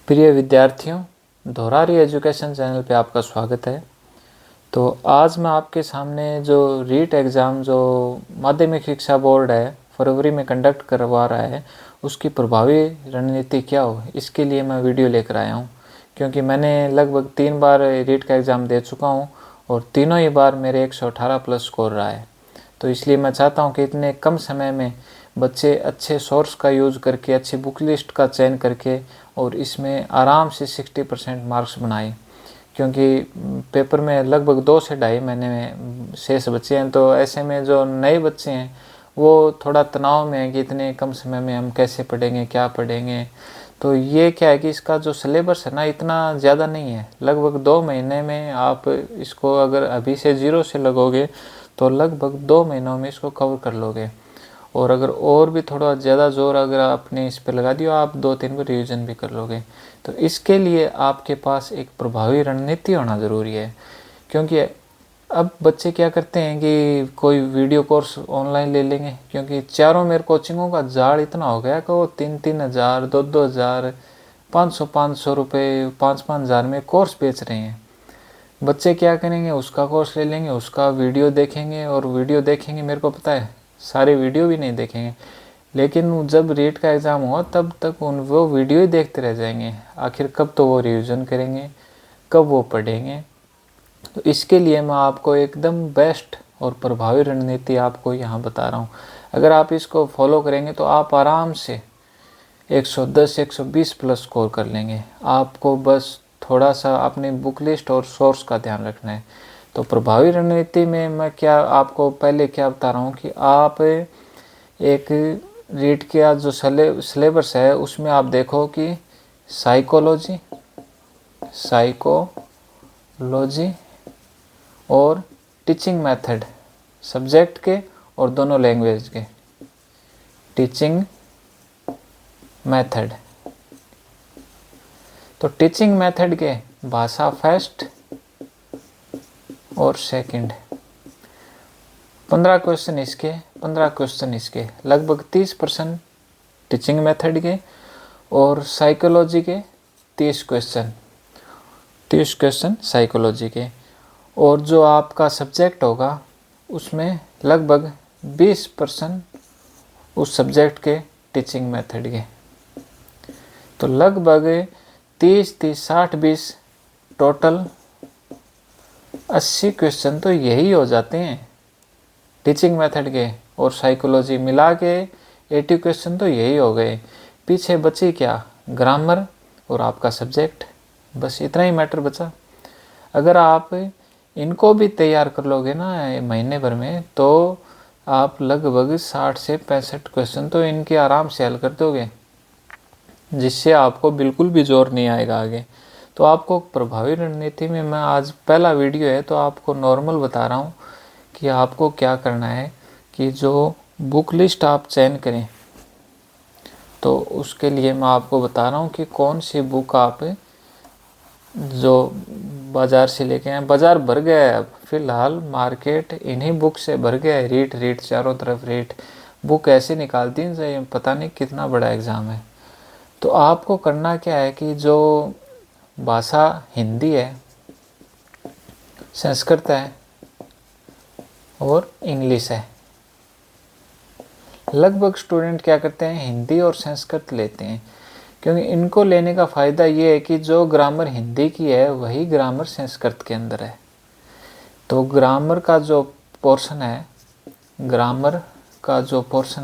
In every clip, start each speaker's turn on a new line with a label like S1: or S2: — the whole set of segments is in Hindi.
S1: प्रिय विद्यार्थियों, धोरारी एजुकेशन चैनल पे आपका स्वागत है। तो आज मैं आपके सामने जो रीट एग्ज़ाम जो माध्यमिक शिक्षा बोर्ड है फरवरी में कंडक्ट करवा रहा है उसकी प्रभावी रणनीति क्या हो, इसके लिए मैं वीडियो लेकर आया हूँ। क्योंकि मैंने लगभग 3 बार रीट का एग्ज़ाम दे चुका हूँ और तीनों ही बार मेरे 118 प्लस स्कोर रहा है। तो इसलिए मैं चाहता हूँ कि इतने कम समय में बच्चे अच्छे सोर्स का यूज़ करके, अच्छी बुक लिस्ट का चयन करके और इसमें आराम से 60% मार्क्स बनाएं। क्योंकि पेपर में लगभग 2 से ढाई महीने में शेष बच्चे हैं। तो ऐसे में जो नए बच्चे हैं वो थोड़ा तनाव में है कि इतने कम समय में हम कैसे पढ़ेंगे, क्या पढ़ेंगे। तो ये क्या है कि इसका जो सिलेबस है ना, इतना ज़्यादा नहीं है। लगभग 2 महीने में आप इसको अगर अभी से ज़ीरो से लगोगे तो लगभग 2 महीनों में इसको कवर कर लोगे। और अगर और भी थोड़ा ज़्यादा जोर अगर आपने इस पर लगा दिया, आप 2-3 बार रिवीजन भी कर लोगे। तो इसके लिए आपके पास एक प्रभावी रणनीति होना ज़रूरी है। क्योंकि अब बच्चे क्या करते हैं कि कोई वीडियो कोर्स ऑनलाइन ले लेंगे, क्योंकि चारों मेरे कोचिंगों का जाल इतना हो गया कि वो 3-3 हज़ार, 2-2 हज़ार, 500-500 रुपये, 5-5 हज़ार में कोर्स बेच रहे हैं। बच्चे क्या करेंगे, उसका कोर्स ले लेंगे, उसका वीडियो देखेंगे और वीडियो देखेंगे, मेरे को पता है सारे वीडियो भी नहीं देखेंगे, लेकिन जब रीट का एग्ज़ाम हो तब तक वो वीडियो ही देखते रह जाएंगे। आखिर कब तो वो रिवीजन करेंगे, कब वो पढ़ेंगे। तो इसके लिए मैं आपको एकदम बेस्ट और प्रभावी रणनीति आपको यहाँ बता रहा हूँ। अगर आप इसको फॉलो करेंगे तो आप आराम से 110-120 प्लस स्कोर कर लेंगे। आपको बस थोड़ा सा अपनी बुक लिस्ट और सोर्स का ध्यान रखना है। तो प्रभावी रणनीति में मैं क्या आपको पहले क्या बता रहा हूँ कि आप एक रीट का जो सिलेबस है उसमें आप देखो कि साइकोलॉजी और टीचिंग मेथड, सब्जेक्ट के और दोनों लैंग्वेज के टीचिंग मेथड। तो टीचिंग मेथड के भाषा फर्स्ट और सेकंड, 15 क्वेश्चन इसके, 15 क्वेश्चन इसके, लगभग 30% टीचिंग मेथड के और साइकोलॉजी के 30 क्वेश्चन साइकोलॉजी के। और जो आपका सब्जेक्ट होगा उसमें लगभग 20% उस सब्जेक्ट के टीचिंग मेथड के। तो लगभग 30-30, 60-20, टोटल 80 क्वेश्चन तो यही हो जाते हैं टीचिंग मेथड के और साइकोलॉजी मिला के। 80 क्वेश्चन तो यही हो गए। पीछे बची क्या, ग्रामर और आपका सब्जेक्ट, बस इतना ही मैटर बचा। अगर आप इनको भी तैयार कर लोगे ना महीने भर में, तो आप लगभग 60 से 65 क्वेश्चन तो इनके आराम से हल कर दोगे, जिससे आपको बिल्कुल भी जोर नहीं आएगा आगे। तो आपको प्रभावी रणनीति में मैं आज पहला वीडियो है तो आपको नॉर्मल बता रहा हूँ कि आपको क्या करना है कि जो बुक लिस्ट आप चयन करें। तो उसके लिए मैं आपको बता रहा हूँ कि कौन सी बुक आप जो बाज़ार से लेके आए। बाज़ार भर गया है, अब फ़िलहाल मार्केट इन्हीं बुक से भर गया है। रीट चारों तरफ रीट बुक ऐसे निकालती हैं जैसे पता नहीं कितना बड़ा एग्ज़ाम है। तो आपको करना क्या है कि जो भाषा हिंदी है, संस्कृत है और इंग्लिश है, लगभग स्टूडेंट क्या करते हैं, हिंदी और संस्कृत लेते हैं। क्योंकि इनको लेने का फ़ायदा ये है कि जो ग्रामर हिंदी की है वही ग्रामर संस्कृत के अंदर है। तो ग्रामर का जो पोर्शन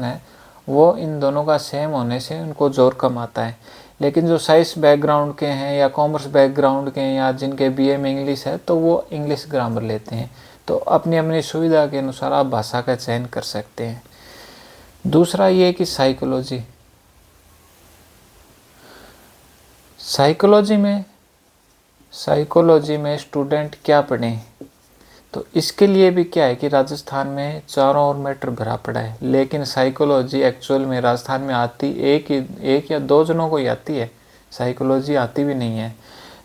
S1: है वो इन दोनों का सेम होने से उनको जोर कम आता है। लेकिन जो साइंस बैकग्राउंड के हैं या कॉमर्स बैकग्राउंड के हैं या जिनके बीए में इंग्लिश है तो वो इंग्लिश ग्रामर लेते हैं। तो अपनी अपनी सुविधा के अनुसार आप भाषा का चयन कर सकते हैं। दूसरा ये कि साइकोलॉजी में स्टूडेंट क्या पढ़ें। तो इसके लिए भी क्या है कि राजस्थान में चारों ओर मैटर भरा पड़ा है, लेकिन साइकोलॉजी एक्चुअल में राजस्थान में आती एक या 2 जनों को ही आती है, साइकोलॉजी आती भी नहीं है।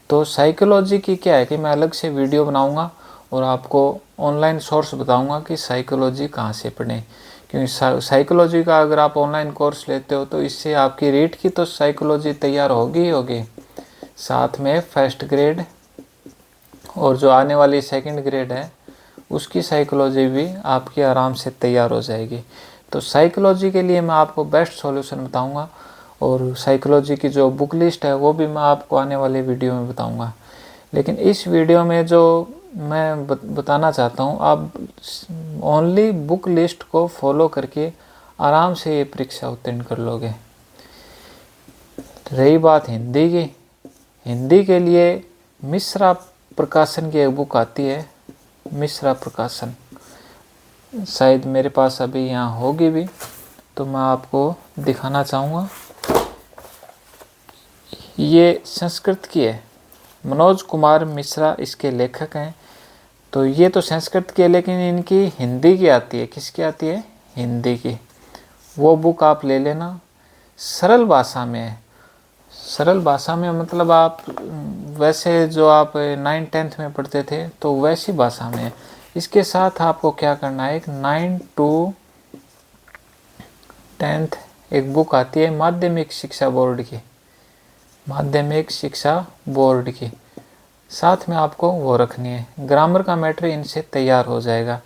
S1: तो साइकोलॉजी की क्या है कि मैं अलग से वीडियो बनाऊंगा और आपको ऑनलाइन सोर्स बताऊंगा कि साइकोलॉजी कहाँ से पढ़ें। क्योंकि साइकोलॉजी का अगर आप ऑनलाइन कोर्स लेते हो तो इससे आपकी रीट की तो साइकोलॉजी तैयार होगी ही होगी, साथ में फर्स्ट ग्रेड और जो आने वाली सेकंड ग्रेड है उसकी साइकोलॉजी भी आपकी आराम से तैयार हो जाएगी। तो साइकोलॉजी के लिए मैं आपको बेस्ट सॉल्यूशन बताऊंगा और साइकोलॉजी की जो बुक लिस्ट है वो भी मैं आपको आने वाले वीडियो में बताऊंगा। लेकिन इस वीडियो में जो मैं बताना चाहता हूँ, आप ओनली बुक लिस्ट को फॉलो करके आराम से ये परीक्षा उत्तीर्ण कर लोगे। रही बात हिंदी की, हिंदी के लिए मिश्रा प्रकाशन की एक बुक आती है, मिश्रा प्रकाशन, शायद मेरे पास अभी यहाँ होगी भी, तो मैं आपको दिखाना चाहूँगा। ये संस्कृत की है, मनोज कुमार मिश्रा इसके लेखक हैं। तो ये तो संस्कृत की है लेकिन इनकी हिंदी की आती है। किसकी आती है? हिंदी की। वो बुक आप ले लेना, सरल भाषा में है। सरल भाषा में मतलब आप वैसे जो आप 9th-10th में पढ़ते थे तो वैसी भाषा में है। इसके साथ आपको क्या करना है, एक 9 to 10th एक बुक आती है माध्यमिक शिक्षा बोर्ड की, माध्यमिक शिक्षा बोर्ड की, साथ में आपको वो रखनी है। ग्रामर का मैटर इनसे तैयार हो जाएगा,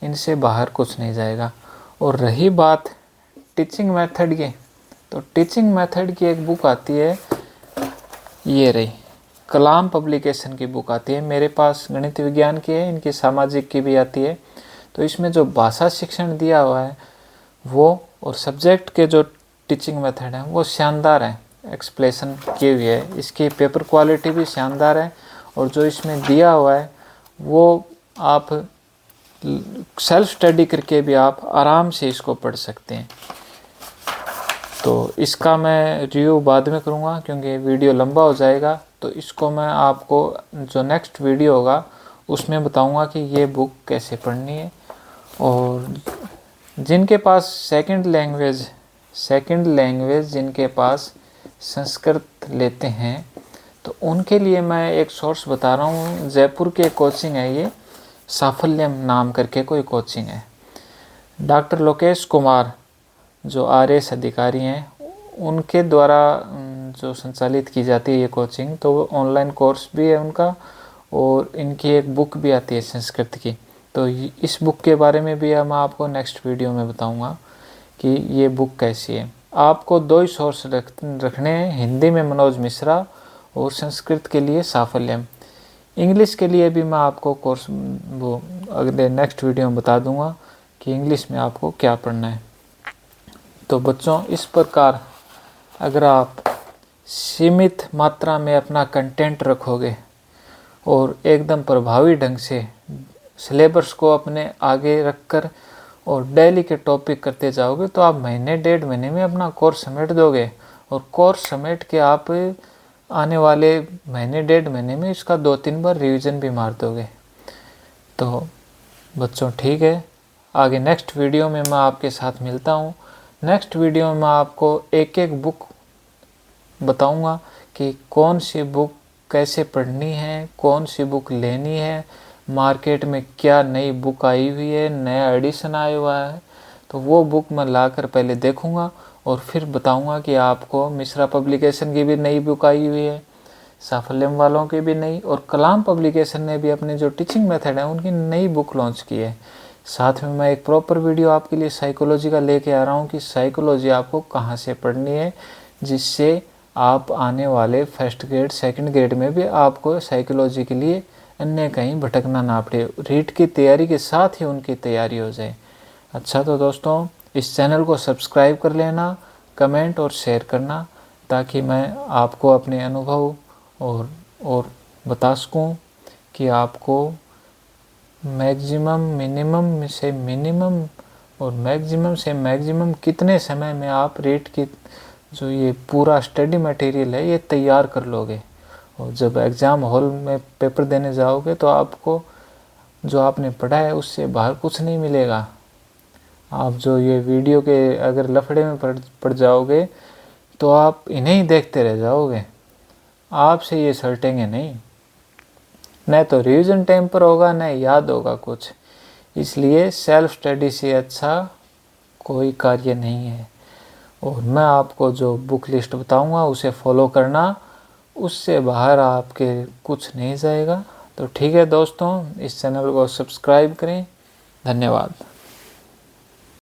S1: इनसे बाहर कुछ नहीं जाएगा। और रही बात टीचिंग मेथड की, तो टीचिंग मेथड की एक बुक आती है, ये रही, कलाम पब्लिकेशन की बुक आती है। मेरे पास गणित विज्ञान की है, इनकी सामाजिक की भी आती है। तो इसमें जो भाषा शिक्षण दिया हुआ है वो और सब्जेक्ट के जो टीचिंग मेथड है वो शानदार है, एक्सप्लेशन की हुई है। इसकी पेपर क्वालिटी भी शानदार है और जो इसमें दिया हुआ है वो आप सेल्फ स्टडी करके भी आप आराम से इसको पढ़ सकते हैं। तो इसका मैं रिव्यू बाद में करूँगा क्योंकि वीडियो लंबा हो जाएगा। तो इसको मैं आपको जो नेक्स्ट वीडियो होगा उसमें बताऊँगा कि ये बुक कैसे पढ़नी है। और जिनके पास सेकंड लैंग्वेज जिनके पास संस्कृत लेते हैं तो उनके लिए मैं एक सोर्स बता रहा हूँ। जयपुर के कोचिंग है, ये साफल्यम नाम करके कोई कोचिंग है। डॉक्टर लोकेश कुमार जो RS अधिकारी हैं उनके द्वारा जो संचालित की जाती है ये कोचिंग। तो वो ऑनलाइन कोर्स भी है उनका और इनकी एक बुक भी आती है संस्कृत की। तो इस बुक के बारे में भी मैं आपको नेक्स्ट वीडियो में बताऊंगा कि ये बुक कैसी है। आपको 2 ही सोर्स रखने हैं, हिंदी में मनोज मिश्रा और संस्कृत के लिए साफल्यम। इंग्लिश के लिए भी मैं आपको कोर्स वो अगले नेक्स्ट वीडियो में बता दूंगा कि इंग्लिश में आपको क्या पढ़ना है। तो बच्चों, इस प्रकार अगर आप सीमित मात्रा में अपना कंटेंट रखोगे और एकदम प्रभावी ढंग से सिलेबस को अपने आगे रखकर और डेली के टॉपिक करते जाओगे तो आप महीने 1.5 महीने में अपना कोर्स समेट दोगे। और कोर्स समेट के आप आने वाले महीने 1.5 महीने में इसका 2-3 बार रिवीजन भी मार दोगे। तो बच्चों ठीक है, आगे नेक्स्ट वीडियो में मैं आपके साथ मिलता हूँ। नेक्स्ट वीडियो में मैं आपको एक एक बुक बताऊंगा कि कौन सी बुक कैसे पढ़नी है, कौन सी बुक लेनी है, मार्केट में क्या नई बुक आई हुई है, नया एडिशन आया हुआ है। तो वो बुक मैं लाकर पहले देखूंगा और फिर बताऊंगा कि आपको मिश्रा पब्लिकेशन की भी नई बुक आई हुई है, साफल्यम वालों की भी नई, और कलाम पब्लिकेशन ने भी अपने जो टीचिंग मेथड है उनकी नई बुक लॉन्च की है। साथ में मैं एक प्रॉपर वीडियो आपके लिए साइकोलॉजी का लेके आ रहा हूँ कि साइकोलॉजी आपको कहाँ से पढ़नी है, जिससे आप आने वाले फर्स्ट ग्रेड सेकंड ग्रेड में भी आपको साइकोलॉजी के लिए अन्य कहीं भटकना ना पड़े, रीट की तैयारी के साथ ही उनकी तैयारी हो जाए। अच्छा, तो दोस्तों इस चैनल को सब्सक्राइब कर लेना, कमेंट और शेयर करना, ताकि मैं आपको अपने अनुभव और बता सकूँ कि आपको मैक्सिमम मिनिमम से मिनिमम और मैक्सिमम से मैक्सिमम कितने समय में आप रीट की जो ये पूरा स्टडी मटेरियल है ये तैयार कर लोगे। और जब एग्ज़ाम हॉल में पेपर देने जाओगे तो आपको जो आपने पढ़ा है उससे बाहर कुछ नहीं मिलेगा। आप जो ये वीडियो के अगर लफड़े में पड़ जाओगे तो आप इन्हें ही देखते रह जाओगे, आपसे ये सलटेंगे नहीं, न तो रिवीजन टाइम पर होगा न याद होगा कुछ। इसलिए सेल्फ स्टडी से अच्छा कोई कार्य नहीं है। और मैं आपको जो बुक लिस्ट बताऊंगा उसे फॉलो करना उससे बाहर आपके कुछ नहीं जाएगा। तो ठीक है दोस्तों, इस चैनल को सब्सक्राइब करें। धन्यवाद।